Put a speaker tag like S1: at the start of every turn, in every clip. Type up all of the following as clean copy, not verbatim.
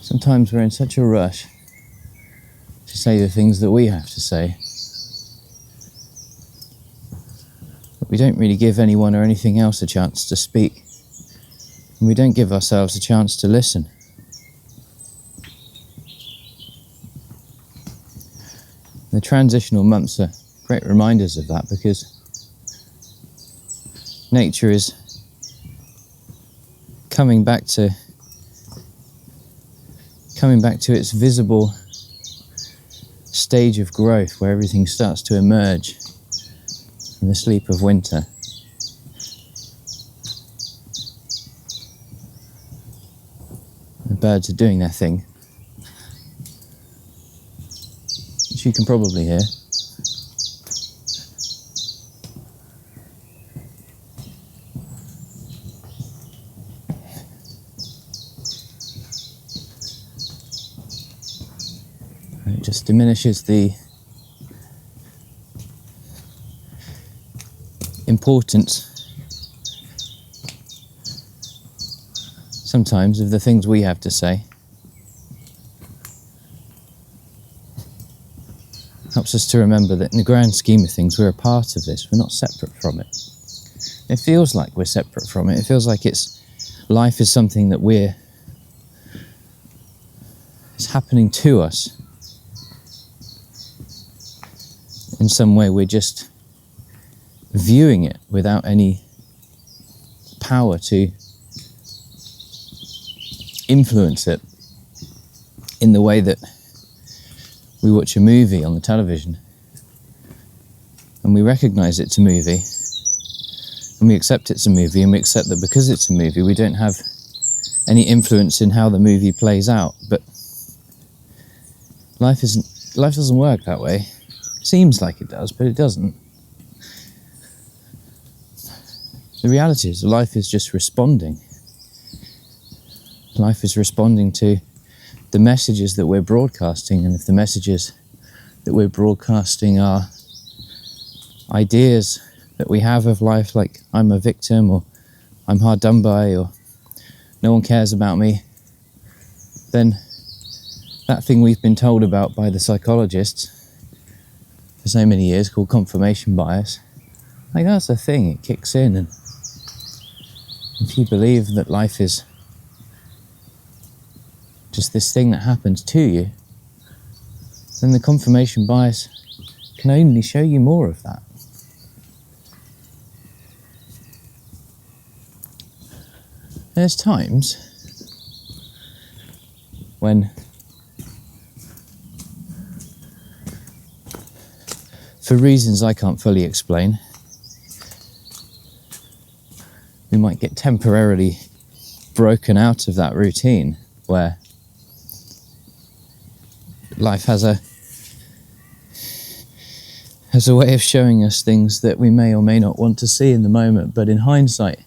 S1: Sometimes we're in such a rush to say the things that we have to say that we don't really give anyone or anything else a chance to speak, and we don't give ourselves a chance to listen. The transitional months are great reminders of that, because nature is coming back to its visible stage of growth, where everything starts to emerge from the sleep of winter. The birds are doing their thing, which you can probably hear. It just diminishes the importance sometimes of the things we have to say. Helps us to remember that in the grand scheme of things, we're a part of this. We're not separate from it. It feels like we're separate from it. It feels like life is something that it's happening to us. In some way, we're just viewing it without any power to influence it in the way that we watch a movie on the television and we recognize it's a movie and we accept it's a movie, and we accept that because it's a movie we don't have any influence in how the movie plays out. But life doesn't work that way. Seems like it does, but it doesn't. The reality is life is just responding. Life is responding to the messages that we're broadcasting, and if the messages that we're broadcasting are ideas that we have of life, like I'm a victim, or I'm hard done by, or no one cares about me, then that thing we've been told about by the psychologists for so many years, called confirmation bias, like that's a thing, it kicks in. And if you believe that life is just this thing that happens to you, then the confirmation bias can only show you more of that. There's times when, for reasons I can't fully explain, we might get temporarily broken out of that routine where life has a way of showing us things that we may or may not want to see in the moment, but in hindsight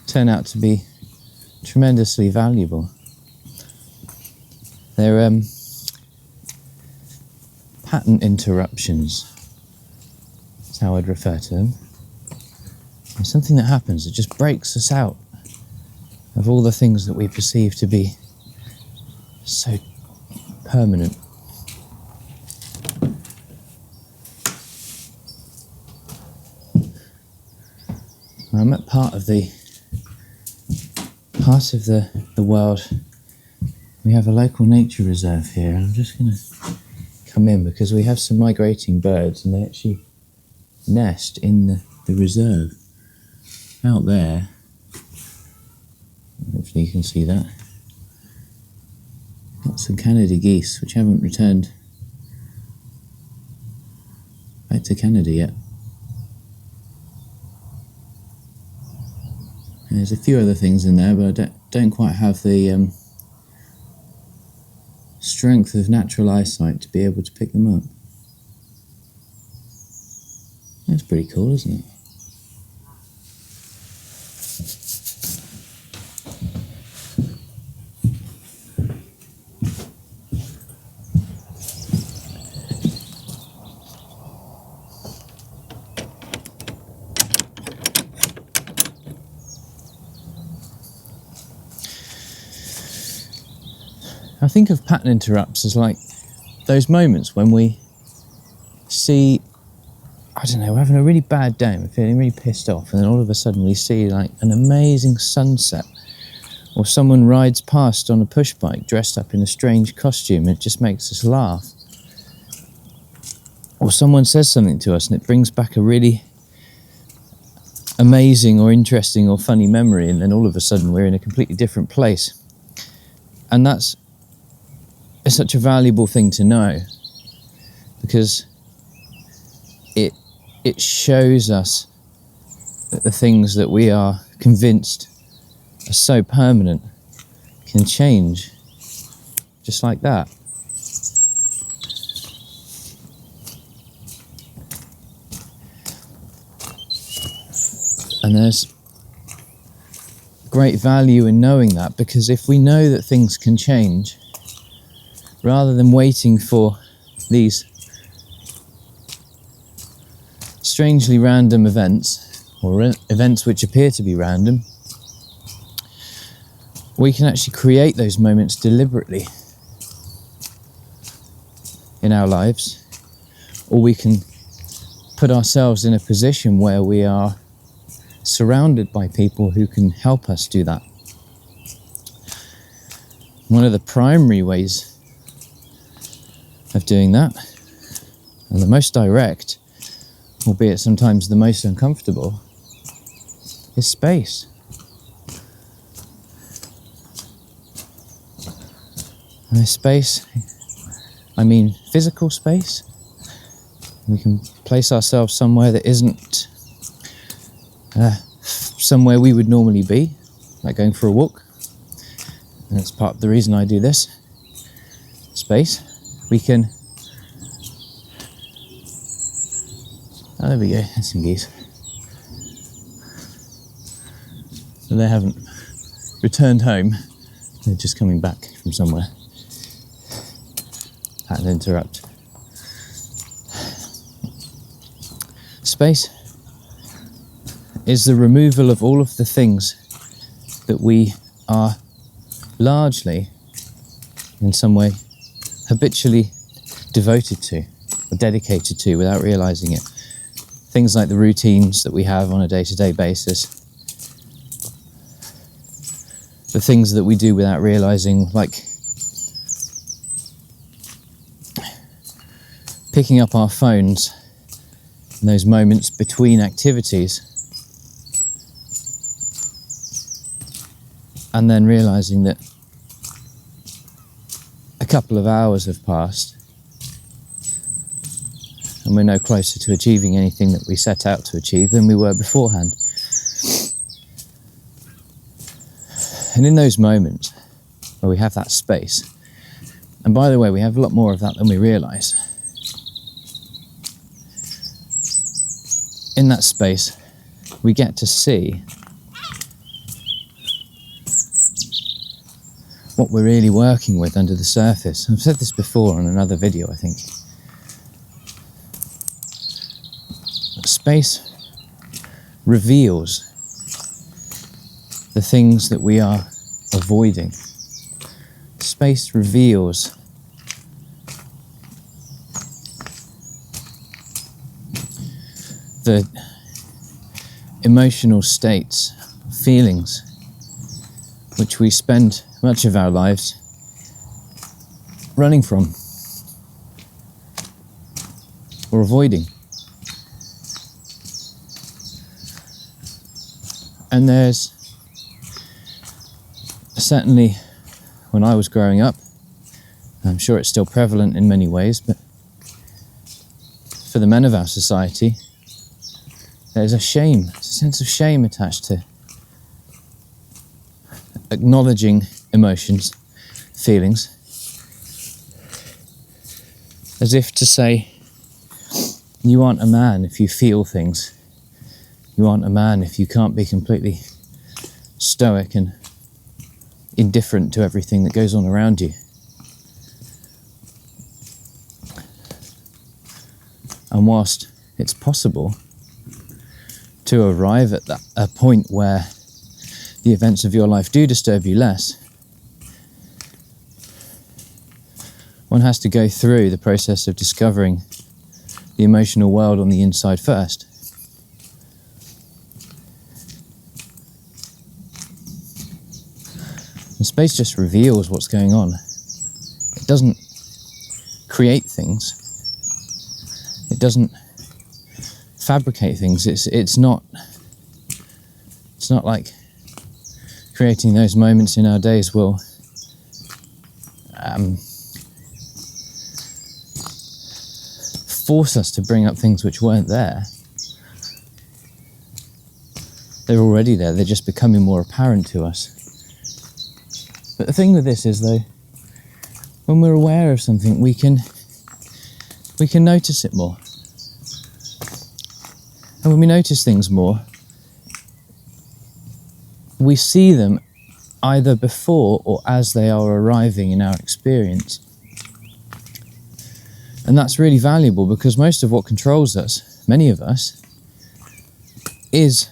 S1: turn out to be tremendously valuable. They're pattern interruptions. That's how I'd refer to them. It's something that happens that just breaks us out of all the things that we perceive to be so permanent. I'm at part of the world. We have a local nature reserve here, and I'm just going to come in because we have some migrating birds, and they actually nest in the reserve out there. Hopefully you can see that. Got some Canada geese which haven't returned back to Canada yet. And there's a few other things in there, but I don't quite have the strength of natural eyesight to be able to pick them up. That's pretty cool, isn't it? I think of pattern interrupts as like those moments when we see, I don't know, we're having a really bad day, we're feeling really pissed off, and then all of a sudden we see like an amazing sunset, or someone rides past on a push bike dressed up in a strange costume and it just makes us laugh. Or someone says something to us and it brings back a really amazing or interesting or funny memory, and then all of a sudden we're in a completely different place. And it's such a valuable thing to know, because it shows us that the things that we are convinced are so permanent can change just like that. And there's great value in knowing that, because if we know that things can change, rather than waiting for these strangely random events, or events which appear to be random, we can actually create those moments deliberately in our lives, or we can put ourselves in a position where we are surrounded by people who can help us do that. One of the primary ways of doing that, and the most direct, albeit sometimes the most uncomfortable, is space. And by space, I mean physical space. We can place ourselves somewhere that isn't somewhere we would normally be, like going for a walk. And that's part of the reason I do this. Space. We can... Oh, there we go, there's some geese. So they haven't returned home, they're just coming back from somewhere. Pattern interrupt. Space is the removal of all of the things that we are largely, in some way, habitually devoted to, or dedicated to without realizing it. Things like the routines that we have on a day-to-day basis. The things that we do without realizing, like picking up our phones in those moments between activities, and then realizing that a couple of hours have passed and we're no closer to achieving anything that we set out to achieve than we were beforehand. And in those moments where we have that space, and by the way, we have a lot more of that than we realise, in that space we get to see what we're really working with under the surface. I've said this before on another video, I think. Space reveals the things that we are avoiding. Space reveals the emotional states, feelings, which we spend much of our lives running from or avoiding. And there's certainly, when I was growing up, I'm sure it's still prevalent in many ways, but for the men of our society, there's a sense of shame attached to acknowledging emotions, feelings, as if to say, you aren't a man if you feel things. You aren't a man if you can't be completely stoic and indifferent to everything that goes on around you. And whilst it's possible to arrive at a point where the events of your life do disturb you less, one has to go through the process of discovering the emotional world on the inside first. And space just reveals what's going on. It doesn't create things. It doesn't fabricate things. It's not like creating those moments in our days will force us to bring up things which weren't there. They're already there, they're just becoming more apparent to us. But the thing with this is, though, when we're aware of something, we can notice it more. And when we notice things more, we see them either before or as they are arriving in our experience. And that's really valuable, because most of what controls us, many of us, is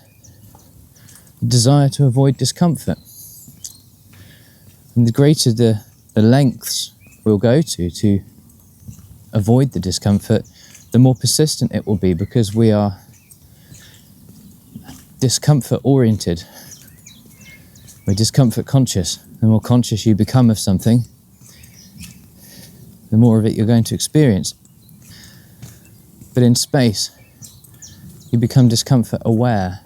S1: the desire to avoid discomfort. And the greater the lengths we'll go to avoid the discomfort, the more persistent it will be, because we are discomfort oriented. We're discomfort conscious. The more conscious you become of something, the more of it you're going to experience. But in space, you become discomfort aware.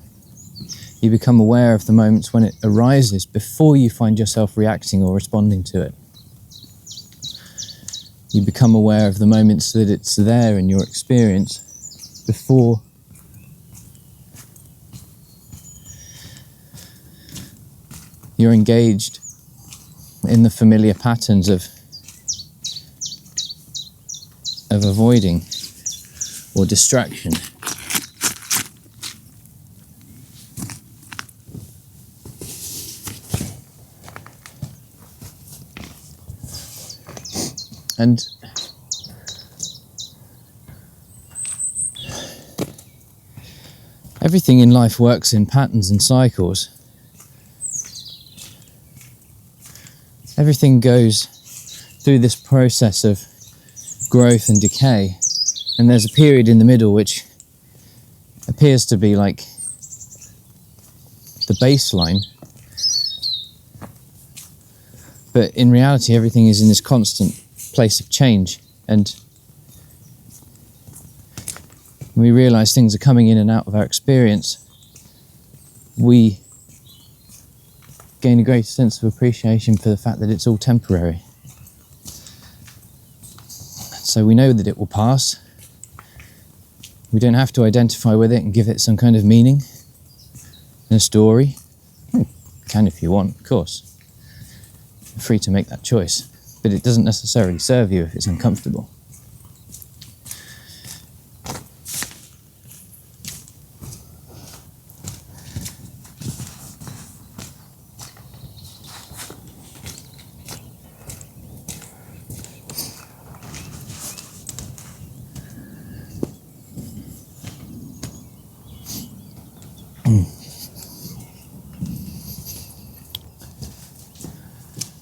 S1: You become aware of the moments when it arises before you find yourself reacting or responding to it. You become aware of the moments that it's there in your experience before you're engaged in the familiar patterns of avoiding or distraction. And everything in life works in patterns and cycles. Everything goes through this process of growth and decay, and there's a period in the middle which appears to be like the baseline, but in reality everything is in this constant place of change, and when we realise things are coming in and out of our experience, we gain a great sense of appreciation for the fact that it's all temporary. So we know that it will pass. We don't have to identify with it and give it some kind of meaning and a story. You can if you want, of course. You're free to make that choice. But it doesn't necessarily serve you if it's uncomfortable.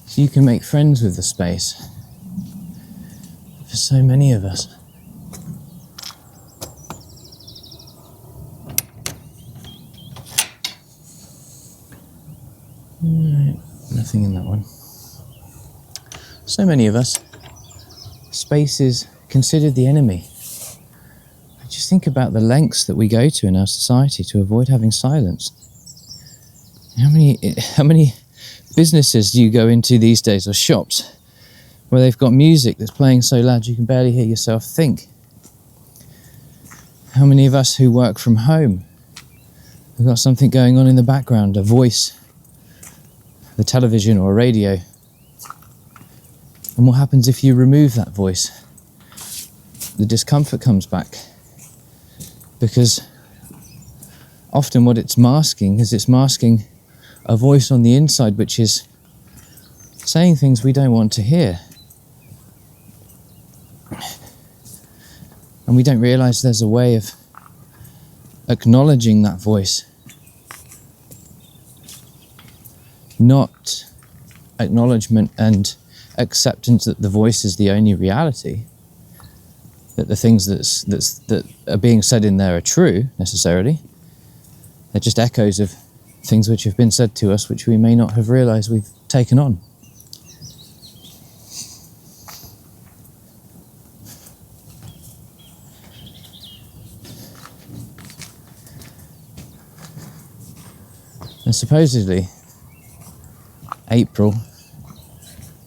S1: So you can make friends with the space. For so many of us. Right, nothing in that one. So many of us, space is considered the enemy. Just think about the lengths that we go to in our society to avoid having silence. How many businesses do you go into these days, or shops, where they've got music that's playing so loud you can barely hear yourself think? How many of us who work from home have got something going on in the background, a voice, the television or a radio? And what happens if you remove that voice? The discomfort comes back. Because often what it's masking is it's masking a voice on the inside which is saying things we don't want to hear. And we don't realise there's a way of acknowledging that voice. Not acknowledgement and acceptance that the voice is the only reality, that the things that are being said in there are true necessarily. They're just echoes of things which have been said to us which we may not have realised we've taken on. And supposedly, April,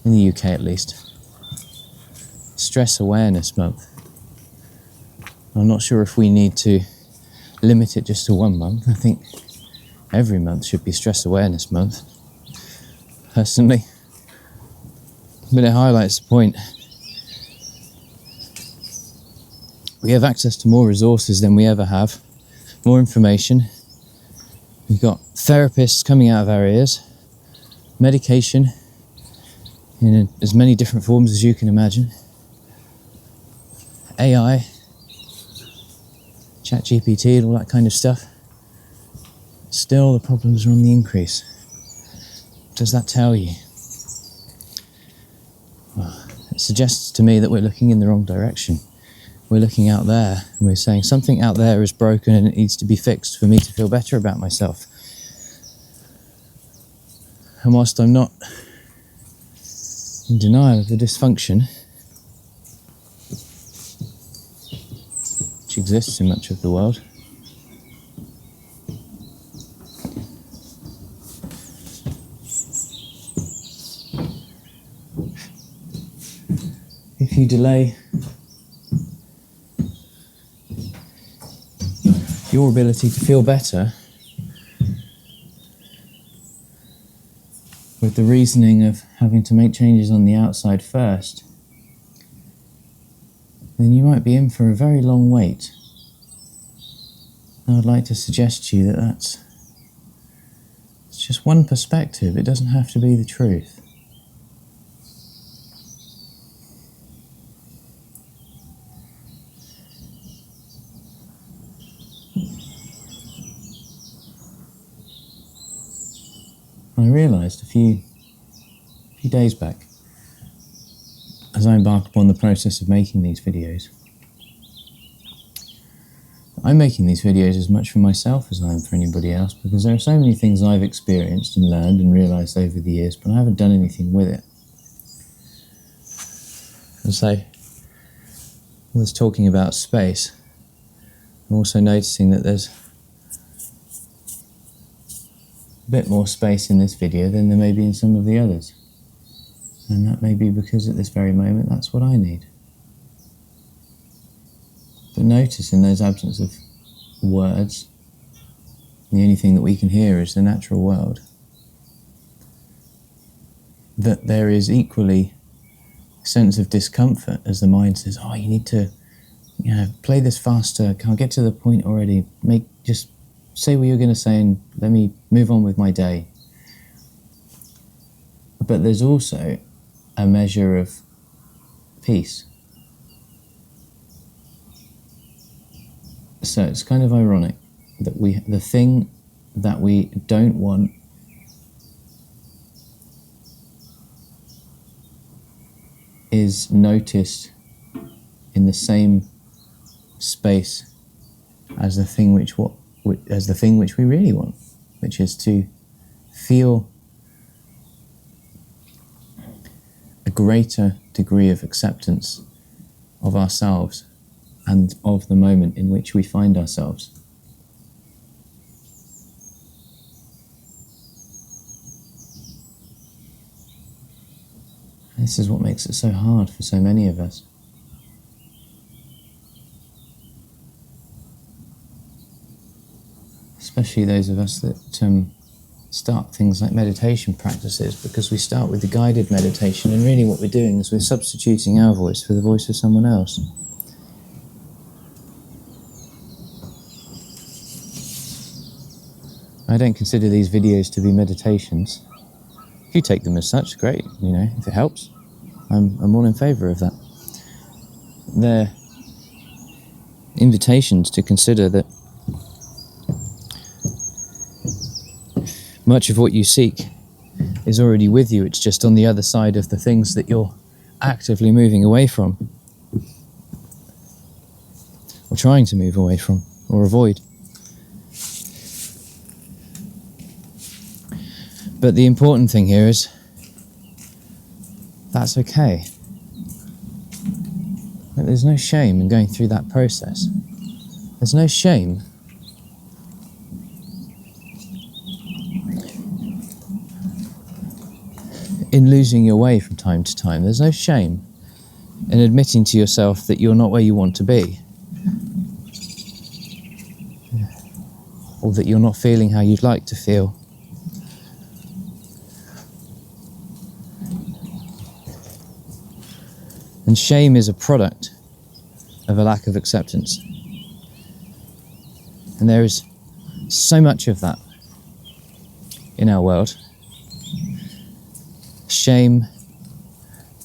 S1: in the UK at least, Stress Awareness Month. I'm not sure if we need to limit it just to 1 month. I think every month should be Stress Awareness Month, personally. But it highlights the point. We have access to more resources than we ever have, more information. We've got therapists coming out of our ears, medication in as many different forms as you can imagine, AI, ChatGPT and all that kind of stuff. Still, the problems are on the increase. What does that tell you? Well, it suggests to me that we're looking in the wrong direction. We're looking out there and we're saying something out there is broken and it needs to be fixed for me to feel better about myself. And whilst I'm not in denial of the dysfunction which exists in much of the world, if you delay your ability to feel better with the reasoning of having to make changes on the outside first, then you might be in for a very long wait. I would like to suggest to you that it's just one perspective. It doesn't have to be the truth. I realised a few days back, as I embark upon the process of making these videos, I'm making these videos as much for myself as I am for anybody else, because there are so many things I've experienced and learned and realised over the years, but I haven't done anything with it. And so, I was talking about space. I'm also noticing that there's a bit more space in this video than there may be in some of the others. And that may be because at this very moment that's what I need. But notice in those absence of words, the only thing that we can hear is the natural world, that there is equally a sense of discomfort as the mind says, oh, you need to play this faster, can't get to the point already, just say what you're going to say and let me move on with my day. But there's also a measure of peace. So it's kind of ironic that the thing that we don't want is noticed in the same space as the thing which we really want, which is to feel a greater degree of acceptance of ourselves and of the moment in which we find ourselves. This is what makes it so hard for so many of us. Especially those of us that start things like meditation practices, because we start with the guided meditation and really what we're doing is we're substituting our voice for the voice of someone else. I don't consider these videos to be meditations. If you take them as such, great, if it helps. I'm all in favour of that. They're invitations to consider that much of what you seek is already with you. It's just on the other side of the things that you're actively moving away from, or trying to move away from, or avoid. But the important thing here is that's okay. There's no shame in going through that process. There's no shame in losing your way from time to time. There's no shame in admitting to yourself that you're not where you want to be, or that you're not feeling how you'd like to feel. And shame is a product of a lack of acceptance. And there is so much of that in our world. Shame,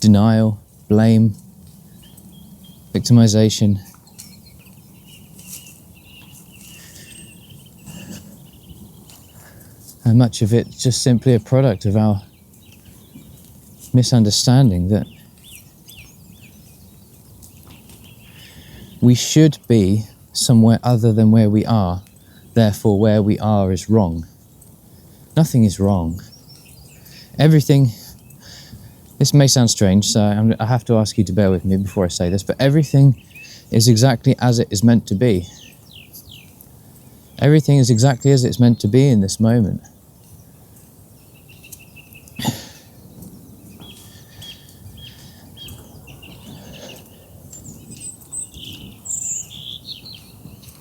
S1: denial, blame, victimization. And much of it just simply a product of our misunderstanding that we should be somewhere other than where we are, therefore where we are is wrong. Nothing is wrong. Everything, this may sound strange, so I have to ask you to bear with me before I say this, but everything is exactly as it is meant to be. Everything is exactly as it's meant to be in this moment.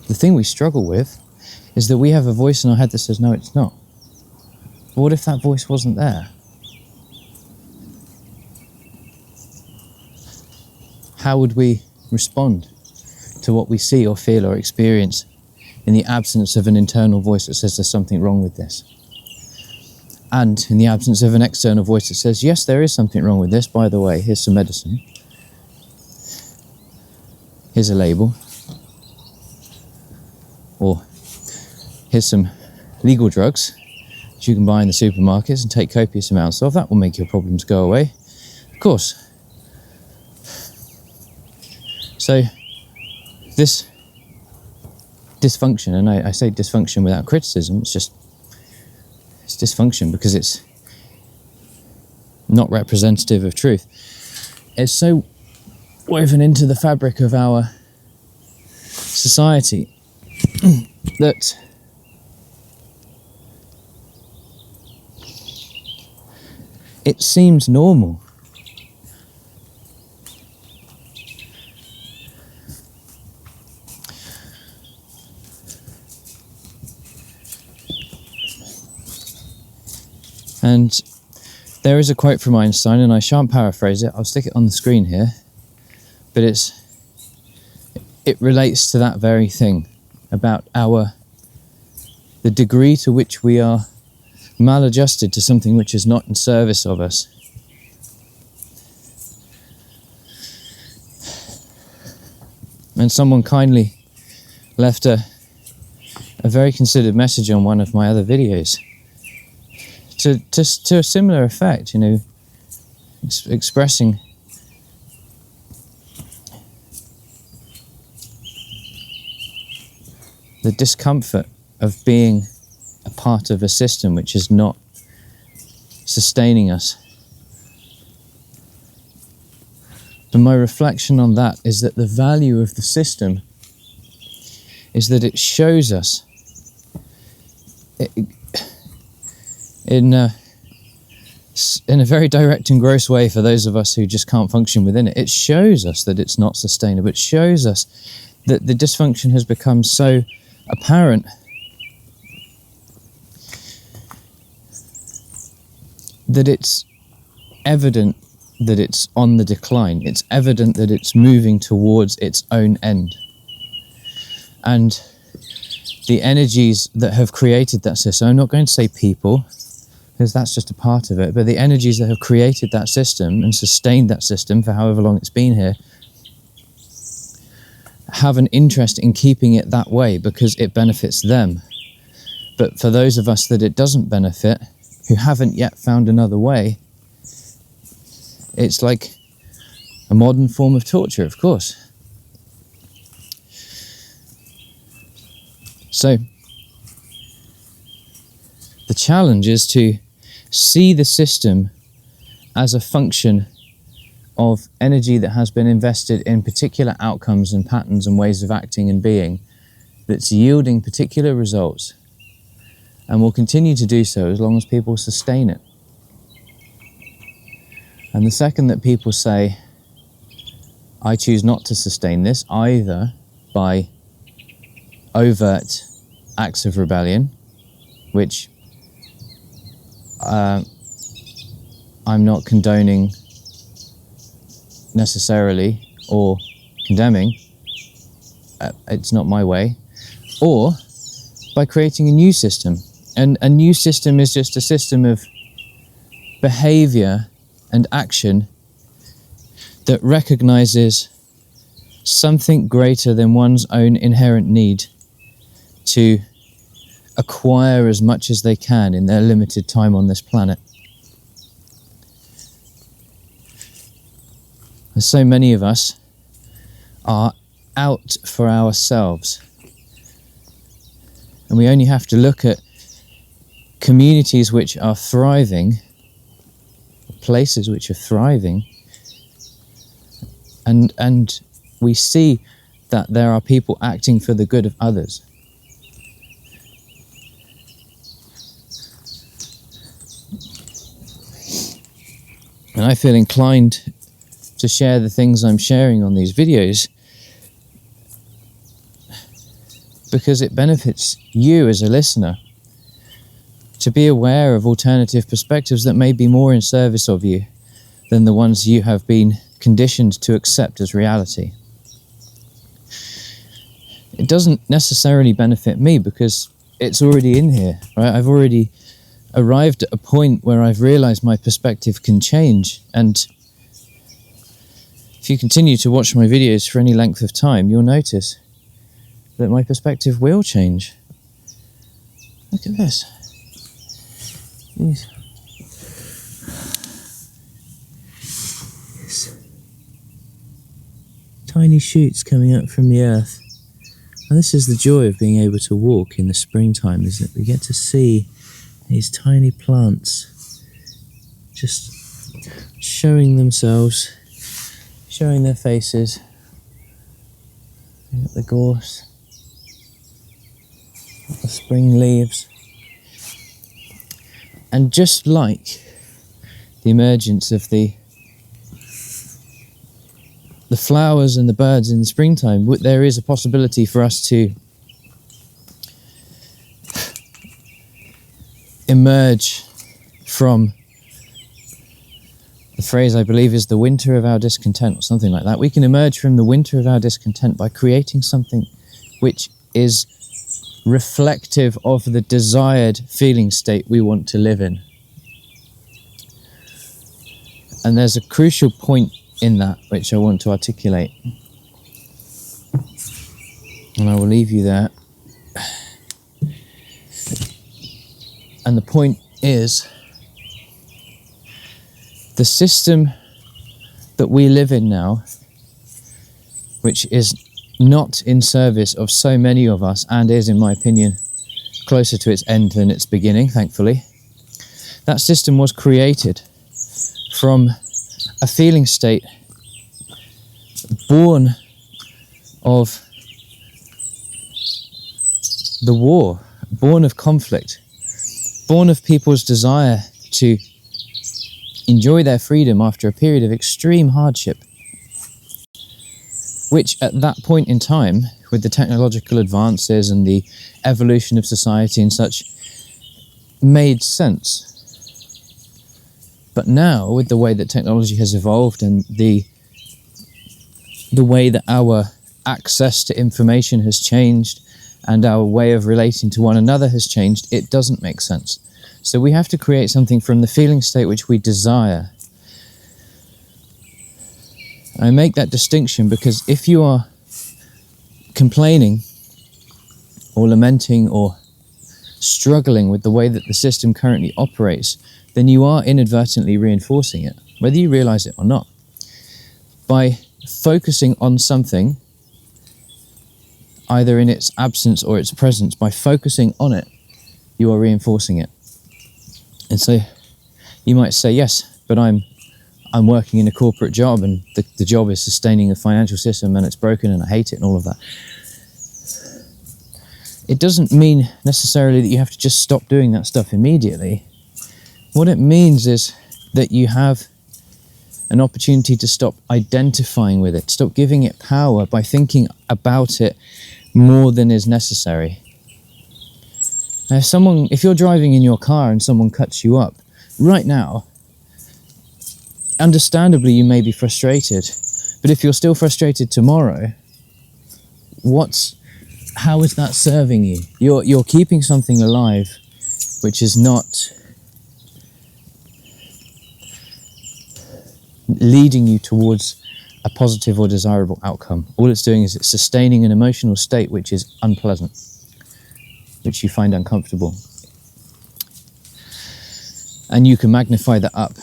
S1: The thing we struggle with is that we have a voice in our head that says, no, it's not. But what if that voice wasn't there? How would we respond to what we see or feel or experience in the absence of an internal voice that says there's something wrong with this? And in the absence of an external voice that says, yes, there is something wrong with this, by the way, here's some medicine. Here's a label. Or here's some legal drugs that you can buy in the supermarkets and take copious amounts of. That will make your problems go away. Of course. So this dysfunction, and I say dysfunction without criticism, it's dysfunction because it's not representative of truth. It's so woven into the fabric of our society that it seems normal. And there is a quote from Einstein, and I shan't paraphrase it, I'll stick it on the screen here, but it relates to that very thing about the degree to which we are maladjusted to something which is not in service of us. And someone kindly left a very considered message on one of my other videos to a similar effect, you know, expressing the discomfort of being a part of a system which is not sustaining us. But my reflection on that is that the value of the system is that it shows us in a very direct and gross way for those of us who just can't function within it. It shows us that it's not sustainable. It shows us that the dysfunction has become so apparent that it's evident that it's on the decline. It's evident that it's moving towards its own end. And the energies that have created that system, I'm not going to say people, because that's just a part of it, but the energies that have created that system and sustained that system for however long it's been here have an interest in keeping it that way because it benefits them. But for those of us that it doesn't benefit, who haven't yet found another way, it's like a modern form of torture, of course. So the challenge is to see the system as a function of energy that has been invested in particular outcomes and patterns and ways of acting and being, that's yielding particular results, and will continue to do so as long as people sustain it. And the second that people say, I choose not to sustain this, either by overt acts of rebellion, which I'm not condoning necessarily or condemning, it's not my way, or by creating a new system. And a new system is just a system of behavior and action that recognizes something greater than one's own inherent need to acquire as much as they can in their limited time on this planet. And so many of us are out for ourselves. And we only have to look at communities which are thriving, places which are thriving, and we see that there are people acting for the good of others. And I feel inclined to share the things I'm sharing on these videos because it benefits you as a listener to be aware of alternative perspectives that may be more in service of you than the ones you have been conditioned to accept as reality. It doesn't necessarily benefit me because it's already in here, right? I've already arrived at a point where I've realized my perspective can change, and if you continue to watch my videos for any length of time, you'll notice that my perspective will change. Look at this. These tiny shoots coming up from the earth. And this is the joy of being able to walk in the springtime, isn't it? We get to see these tiny plants just showing themselves, showing their faces. We've got the gorse, got the spring leaves. And just like the emergence of the flowers and the birds in the springtime, there is a possibility for us to emerge from the phrase I believe is the winter of our discontent, or something like that. We can emerge from the winter of our discontent by creating something which is reflective of the desired feeling state we want to live in. And there's a crucial point in that which I want to articulate, and I will leave you there. And the point is, the system that we live in now, which is not in service of so many of us, and is, in my opinion, closer to its end than its beginning, thankfully, that system was created from a feeling state born of the war, born of conflict, born of people's desire to enjoy their freedom after a period of extreme hardship, which at that point in time, with the technological advances and the evolution of society and such, made sense. But now, with the way that technology has evolved and the way that our access to information has changed and our way of relating to one another has changed, it doesn't make sense. So we have to create something from the feeling state which we desire. I make that distinction because if you are complaining or lamenting or struggling with the way that the system currently operates, then you are inadvertently reinforcing it, whether you realize it or not. By focusing on something, either in its absence or its presence, by focusing on it, you are reinforcing it. And so you might say, yes, but I'm working in a corporate job and the job is sustaining the financial system and it's broken and I hate it and all of that. It doesn't mean necessarily that you have to just stop doing that stuff immediately. What it means is that you have an opportunity to stop identifying with it, stop giving it power by thinking about it more than is necessary. Now, if you're driving in your car and someone cuts you up, right now, understandably you may be frustrated, but if you're still frustrated tomorrow, how is that serving you? You're keeping something alive which is not leading you towards a positive or desirable outcome. All it's doing is it's sustaining an emotional state which is unpleasant, which you find uncomfortable. And you can magnify that up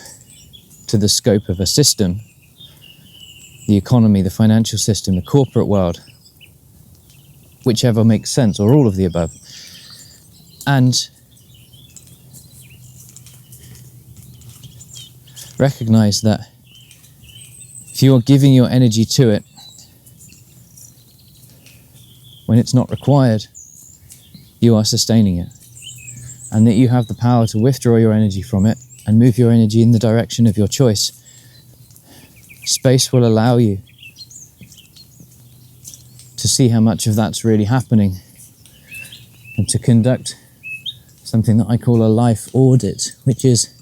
S1: to the scope of a system, the economy, the financial system, the corporate world, whichever makes sense, or all of the above. And recognize that if you are giving your energy to it when it's not required, you are sustaining it. And that you have the power to withdraw your energy from it and move your energy in the direction of your choice. Space will allow you to see how much of that's really happening and to conduct something that I call a life audit, which is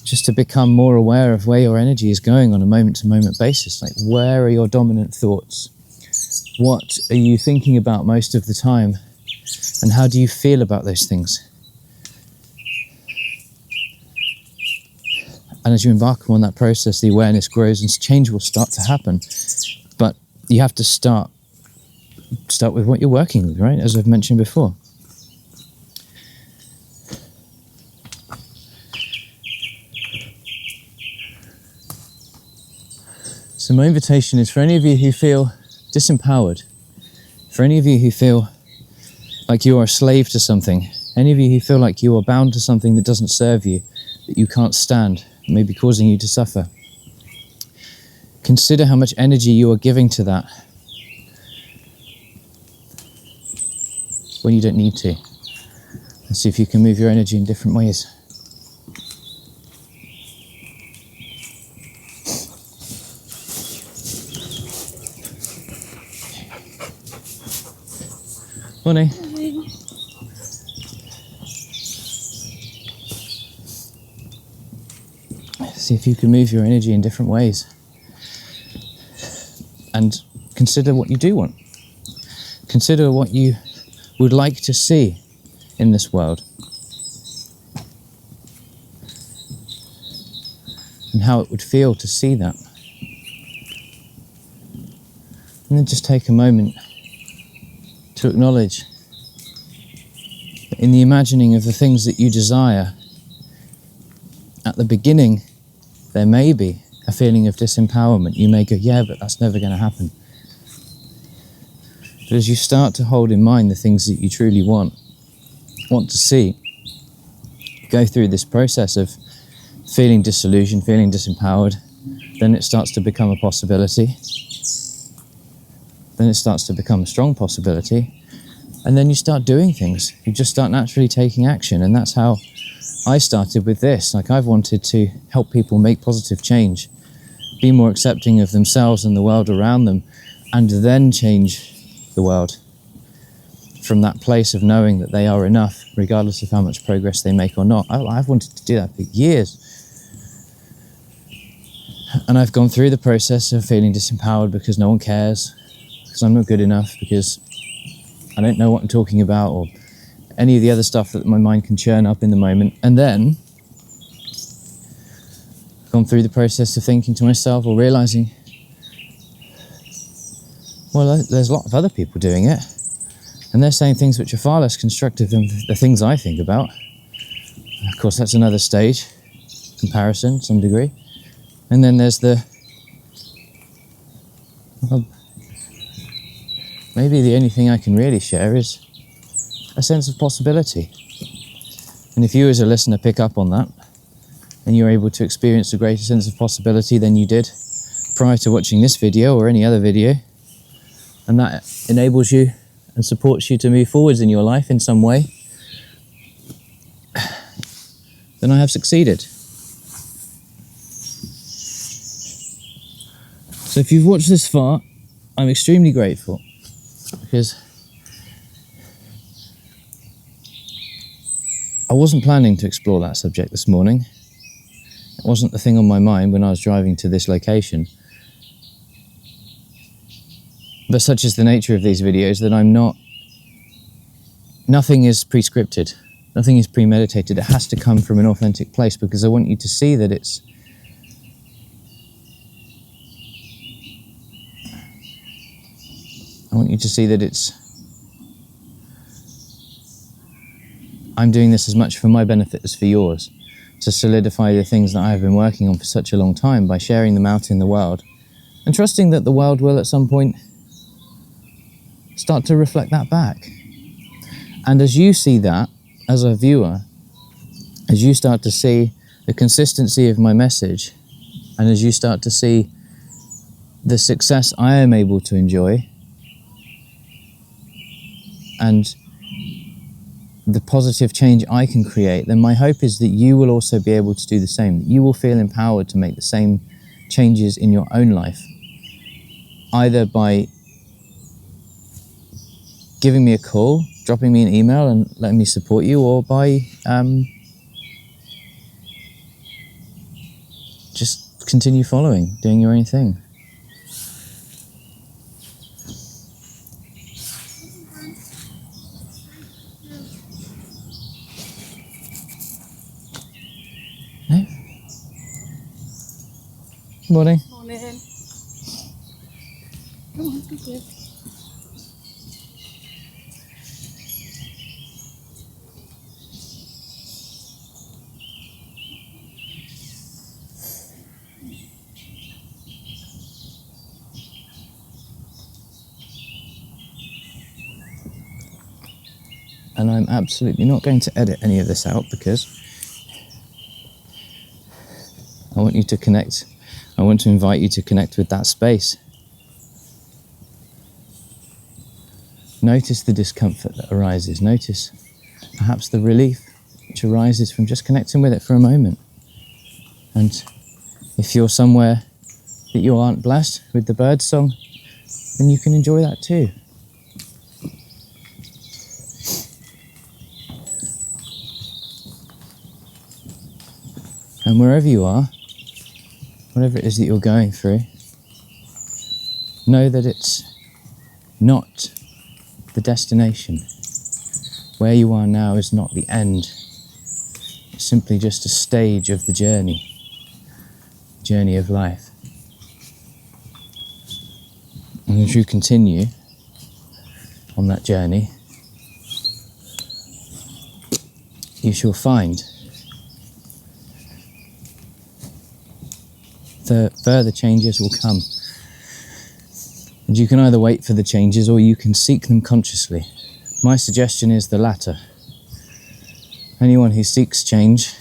S1: just to become more aware of where your energy is going on a moment-to-moment basis. Like, where are your dominant thoughts? What are you thinking about most of the time? And how do you feel about those things? And as you embark on that process, the awareness grows and change will start to happen. But you have to start with what you're working with, right? As I've mentioned before. So my invitation is for any of you who feel disempowered, for any of you who feel like you are a slave to something, any of you who feel like you are bound to something that doesn't serve you, that you can't stand, may be causing you to suffer. Consider how much energy you are giving to that when you don't need to. And see if you can move your energy in different ways. Morning.
S2: Morning.
S1: See if you can move your energy in different ways. And consider what you do want. Consider what you would like to see in this world. And how it would feel to see that. And then just take a moment to acknowledge that in the imagining of the things that you desire, at the beginning, there may be a feeling of disempowerment. You may go, yeah, but that's never going to happen. But as you start to hold in mind the things that you truly want to see, go through this process of feeling disillusioned, feeling disempowered, then it starts to become a possibility. Then it starts to become a strong possibility. And then you start doing things. You just start naturally taking action. And that's how I started with this. Like, I've wanted to help people make positive change, be more accepting of themselves and the world around them, and then change the world from that place of knowing that they are enough, regardless of how much progress they make or not. I've wanted to do that for years. And I've gone through the process of feeling disempowered because no one cares, because I'm not good enough, because I don't know what I'm talking about, or any of the other stuff that my mind can churn up in the moment. And then gone through the process of thinking to myself, or realizing, well, there's a lot of other people doing it, And they're saying things which are far less constructive than the things I think about. Of course, that's another stage, comparison to some degree. And then there's well, maybe the only thing I can really share is a sense of possibility. And if you as a listener pick up on that, and you're able to experience a greater sense of possibility than you did prior to watching this video or any other video, and that enables you and supports you to move forwards in your life in some way, then I have succeeded. So if you've watched this far, I'm extremely grateful, because I wasn't planning to explore that subject this morning. It wasn't the thing on my mind when I was driving to this location. But such is the nature of these videos that nothing is prescripted, nothing is premeditated. It has to come from an authentic place, because I want you to see that I'm doing this as much for my benefit as for yours, to solidify the things that I have been working on for such a long time by sharing them out in the world, and trusting that the world will at some point start to reflect that back. And as you see that, as a viewer, as you start to see the consistency of my message, and as you start to see the success I am able to enjoy, and the positive change I can create, then my hope is that you will also be able to do the same, that you will feel empowered to make the same changes in your own life, either by giving me a call, dropping me an email and letting me support you, or by just continue following, doing your own thing. No? Good morning.
S2: Morning. Come on, thank you.
S1: And I'm absolutely not going to edit any of this out, because I want you to connect. I want to invite you to connect with that space. Notice the discomfort that arises. Notice perhaps the relief which arises from just connecting with it for a moment. And if you're somewhere that you aren't blessed with the bird song, then you can enjoy that too. And wherever you are, whatever it is that you're going through, know that it's not the destination. Where you are now is not the end. It's simply just a stage of the journey of life. And as you continue on that journey, you shall find the further changes will come. And you can either wait for the changes, or you can seek them consciously. My suggestion is the latter. Anyone who seeks change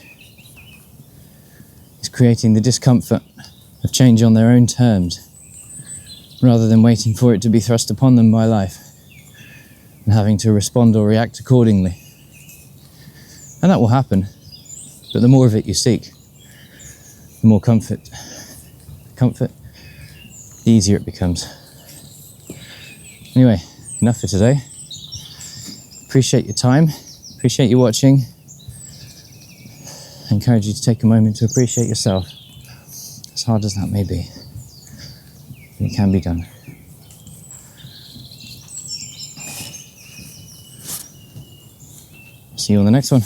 S1: is creating the discomfort of change on their own terms, rather than waiting for it to be thrust upon them by life and having to respond or react accordingly. And that will happen, but the more of it you seek, the more comfort, the easier it becomes. Anyway, enough for today. Appreciate your time, appreciate you watching. I encourage you to take a moment to appreciate yourself, as hard as that may be. It can be done. See you on the next one.